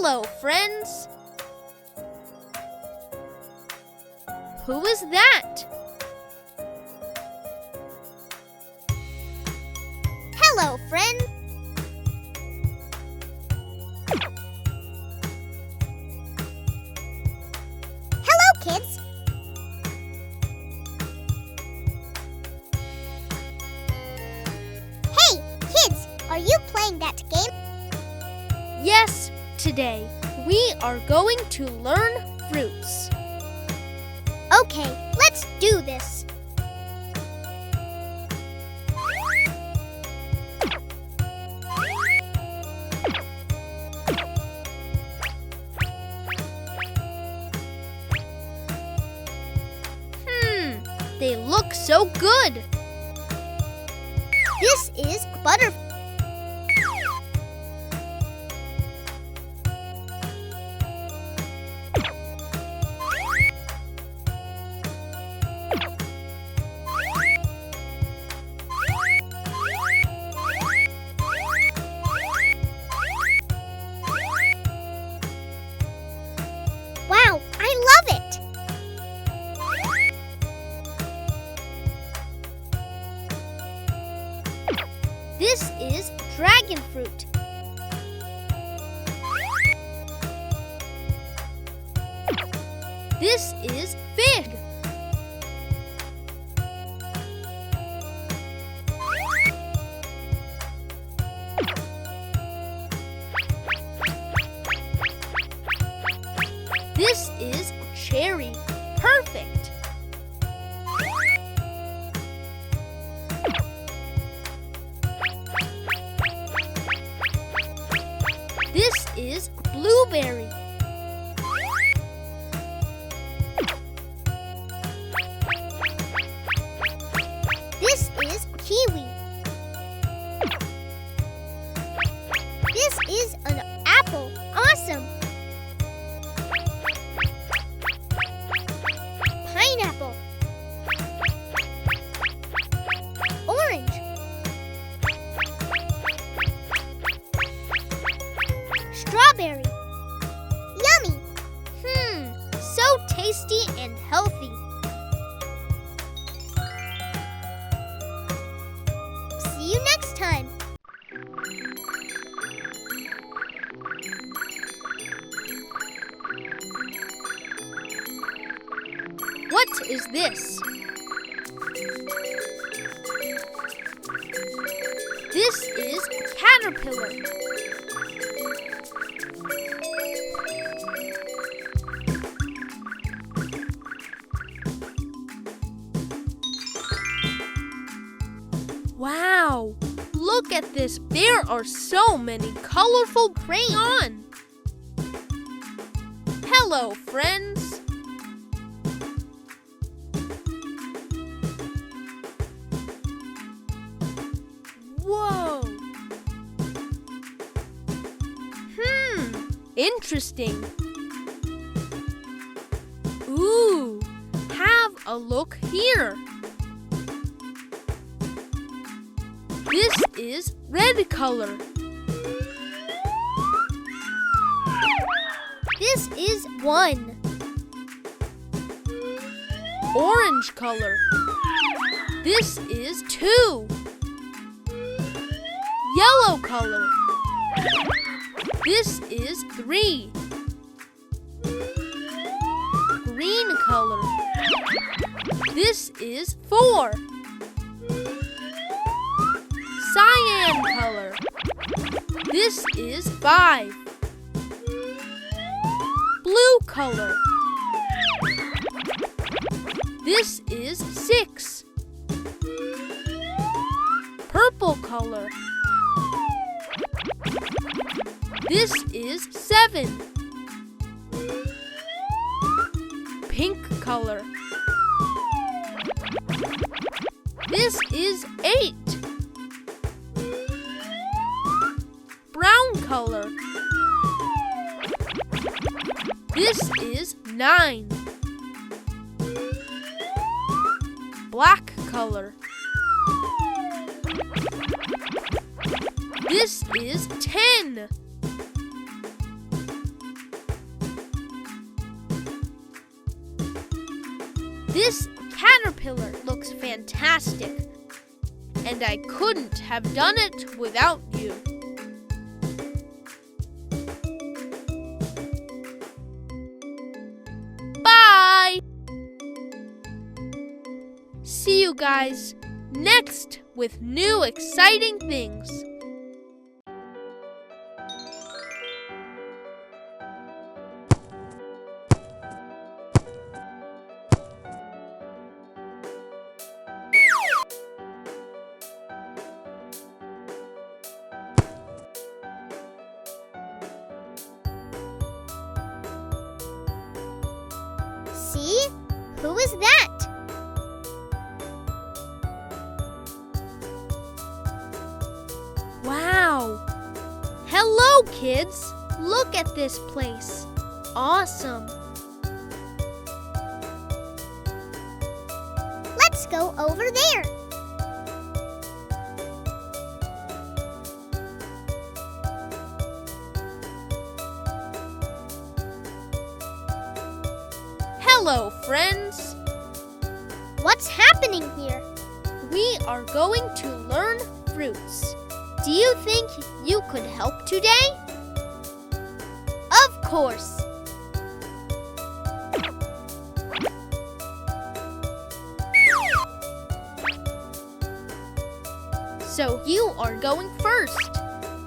Hello, friends! Who is that? Hello, friend. Hello, kids. Hey, kids, are you playing that game? Yes, today we are going to learn fruits. Okay, let's do this. They look so good. This is butter. Wow, I love it! This is dragon fruit. This is fig. This is cherry. Perfect. This is blueberry. This is kiwi. This is an apple. Awesome! Pineapple. Orange. Strawberry. Yummy! So tasty and healthy. See you next time. What is this? This is caterpillar. Wow! Look at this. There are so many colorful crayons. Hello, friends. Whoa! Interesting. Ooh, have a look here. This is red color. This is 1. Orange color. This is 2. Yellow color. This is 3. Green color. This is 4. Cyan color. This is 5. Blue color. This is 6. Purple color. This is 7. Pink color. This is 8. Brown color. This is 9. Black color. This is 10. This caterpillar looks fantastic, and I couldn't have done it without you. Bye! See you guys next with new exciting things. See? Who is that? Wow! Hello, kids! Look at this place. Awesome! Let's go over there. Hello, friends! What's happening here? We are going to learn fruits. Do you think you could help today? Of course! So you are going first.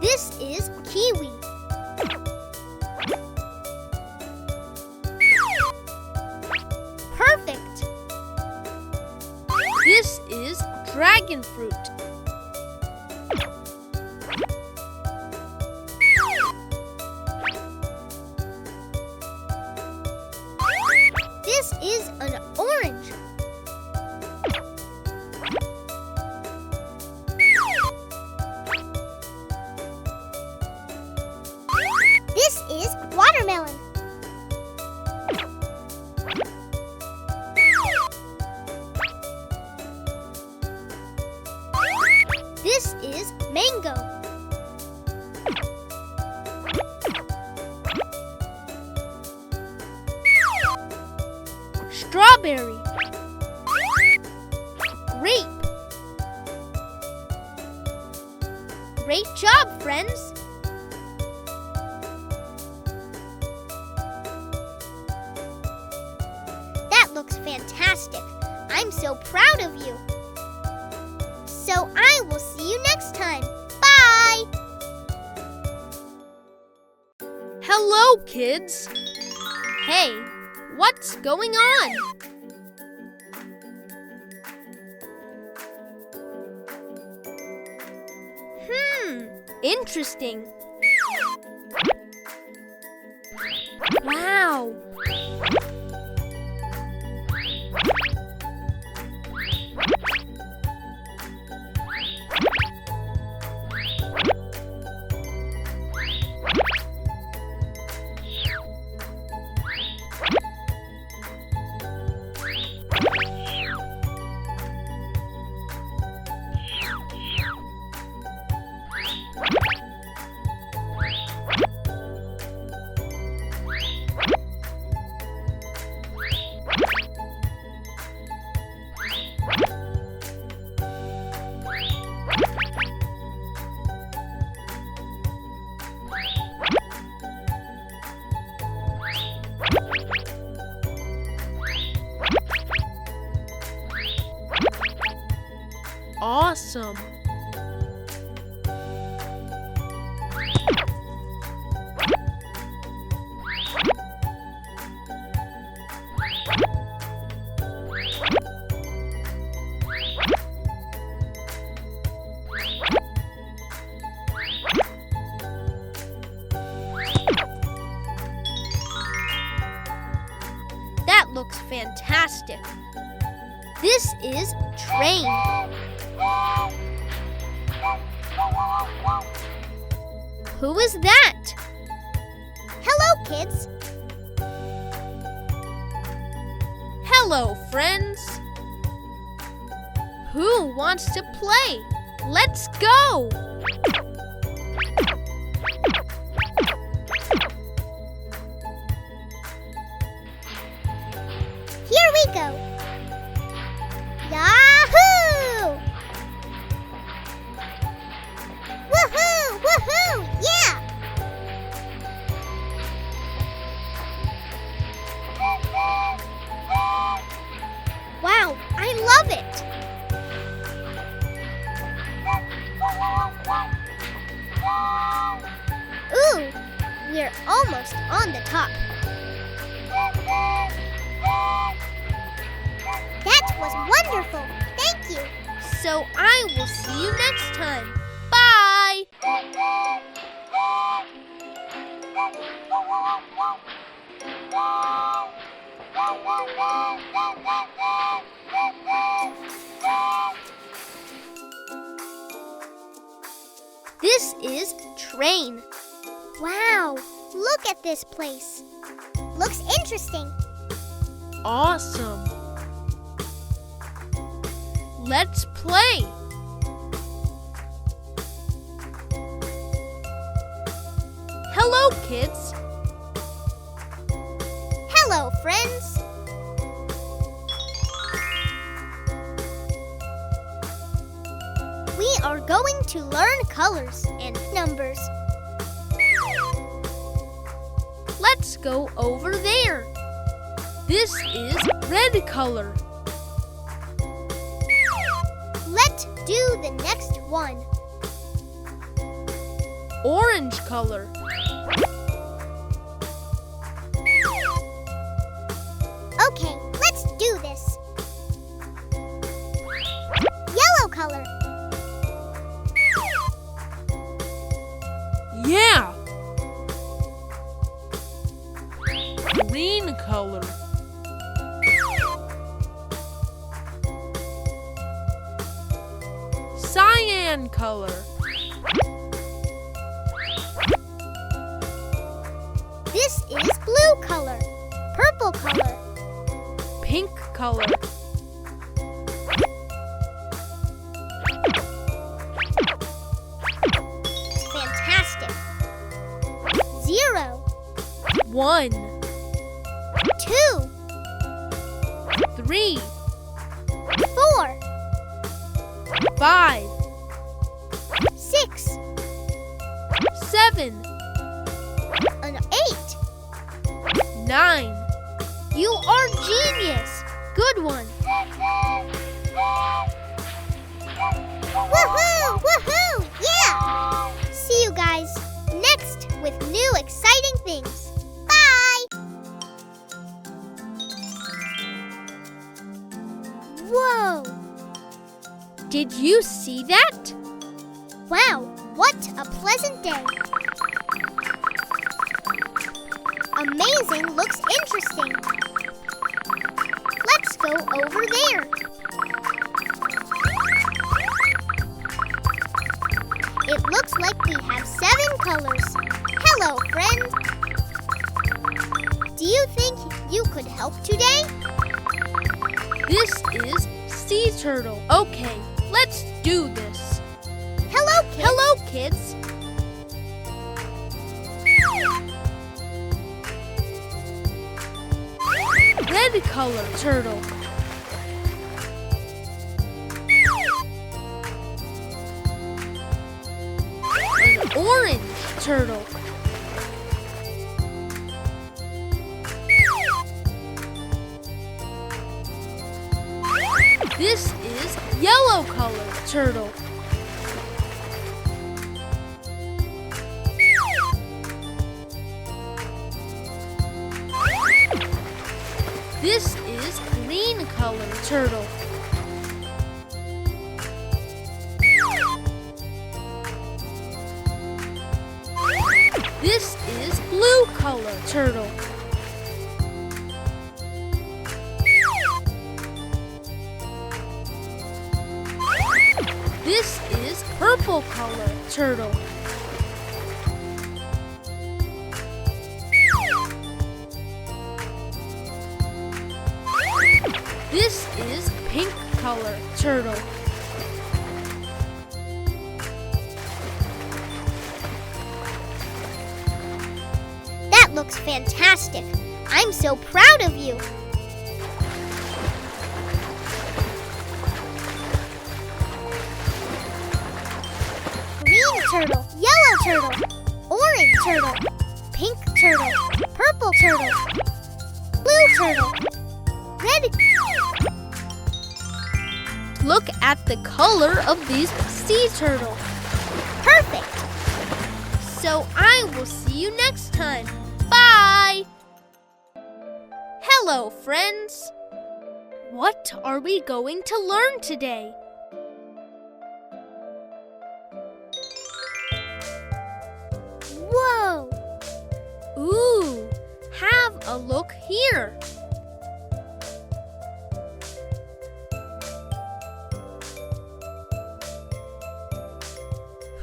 This is kiwi. Perfect! This is dragon fruit. This is an orange. This is watermelon. This is mango. Strawberry. Grape. Great job, friends! That looks fantastic. I'm so proud of you. So I will see you next time. Bye! Hello, kids! Hey, what's going on? Interesting. Wow! Awesome! That looks fantastic. This is train. Who is that? Hello, kids. Hello, friends. Who wants to play? Let's go! Here we go. We're almost on the top. That was wonderful. Thank you. So I will see you next time. Bye! This is train. Wow, look at this place. Looks interesting. Awesome. Let's play. Hello, kids. Hello, friends. We are going to learn colors and numbers. Let's go over there. This is red color. Let's do the next one. Orange color. Okay, let's do this. Yellow color. Yeah. Green color. Cyan color. This is blue color. Purple color. Pink color. Fantastic. 0, 1, 2, 3, 4, 5, 6, 7, an 8. 9. You are genius. Good one. Woohoo! Woohoo! Yeah! See you guys next with new exciting things. Bye! Whoa! Did you see that? Wow, what a pleasant day. Amazing looks interesting. Let's go over there. It looks like we have 7 colors. Hello, friend. Do you think you could help today? This is sea turtle. Okay, let's do this. Hello, kids. Hello, kids. Red color turtle. An orange turtle. This is yellow color turtle. This is green color turtle. This is blue color turtle. This is purple color turtle. This is pink color turtle. That looks fantastic. I'm so proud of you. Green turtle, yellow turtle, orange turtle, pink turtle, purple turtle, blue turtle, red. Look at the color of these sea turtles. Perfect. So I will see you next time. Bye! Hello, friends! What are we going to learn today? Whoa! Ooh, have a look here.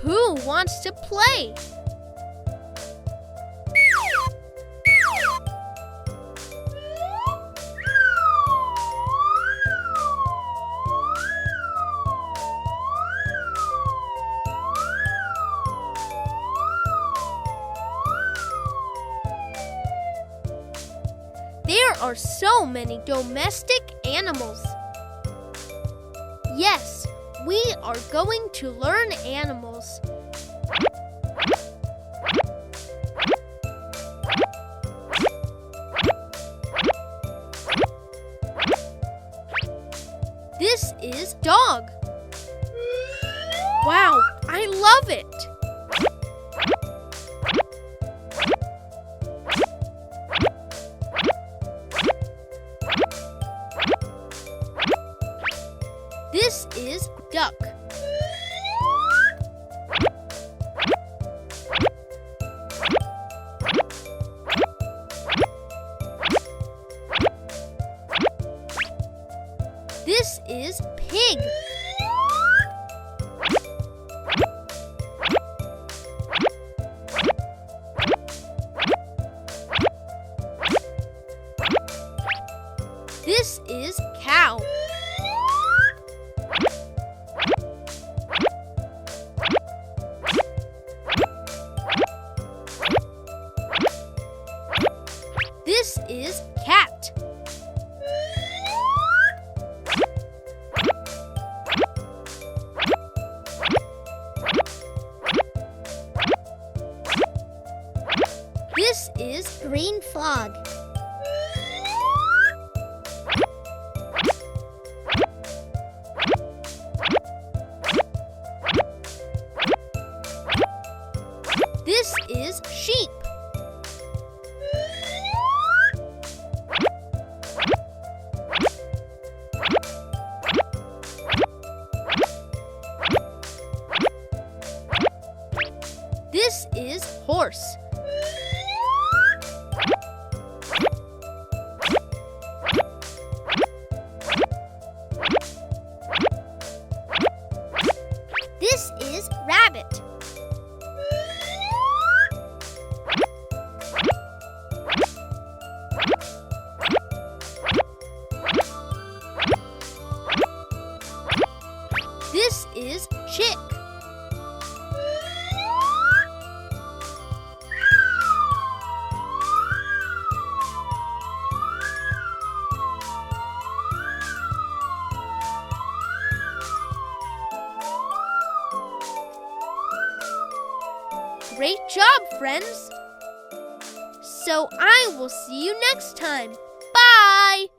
Who wants to play? There are so many domestic animals. Yes, we are going to learn animals. This is dog. Wow, I love it. This is duck. This is pig. This is cow. This is cat. This is Green frog. This is sheep. This is horse. This is rabbit. This is chick. Great job, friends! So I will see you next time. Bye!